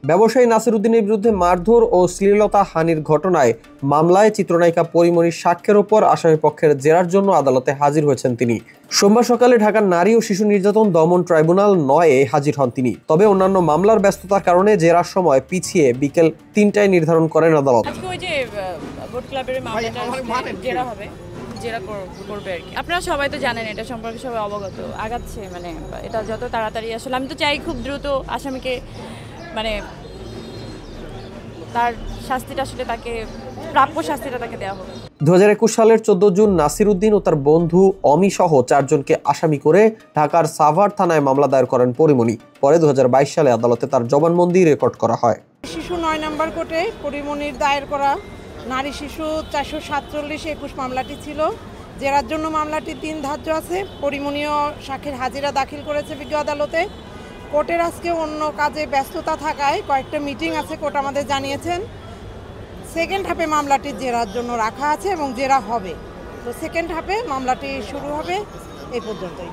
ব্যবসায়ী নাসিরউদ্দিনের বিরুদ্ধে মারধর ও শ্লীলতা হানির ঘটনায় মামলায় চিত্রনায়িকা পরিমণির সাক্ষ্যের ওপর আসামিপক্ষের জেরার জন্য আদালতে হাজির হয়েছেন তিনি। সোমবার সকালে ঢাকার নারী ও শিশু নির্যাতন দমন ট্রাইব্যুনাল ৯-এ হাজির হন তিনি। তবে অন্যান্য মামলার ব্যস্ততার কারণে জেরার সময় পিছিয়ে বিকেল ৩টায় নির্ধারণ করেন আদালত। জেরা করবে আর কি। আপনারা সবাই তো জানেন, এটা সম্পর্কে সবাই অবগত, আগাচ্ছে মানে এটা যত তাড়াতাড়ি আসলে আমি তো চাই খুব দ্রুত আসামিকে মানে তার শাস্তিটা আসলে তাকে প্রাপ্য শাস্তিটা তাকে দেওয়া হবে। ২০২১ সালের ১৪ জুন নাসিরউদ্দিন ও তার বন্ধু অমি সহ ৪ জনকে আসামি করে ঢাকার সাভার থানায় মামলা দায়ের করেন পরিমণি। পরে ২০২২ সালে আদালতে তার জবানবন্দি রেকর্ড করা হয়। শিশু ৯ নম্বর কোর্টে পরিমণির দায়ের করা নারী শিশু ৪৪৭-২১ মামলাটি ছিল। জেরার জন্য মামলাটি ৩ ধার্য আছে। পরিমণিও সাক্ষীর হাজিরা দাখিল করেছে বিজ্ঞ আদালতে। কোর্টের আজকে অন্য কাজে ব্যস্ততা থাকায় কয়েকটা মিটিং আছে, কোর্ট আমাদের জানিয়েছেন। সেকেন্ড হাফে মামলাটি জেরার জন্য রাখা আছে এবং জেরা হবে। তো সেকেন্ড হাফে মামলাটি শুরু হবে, এই পর্যন্তই।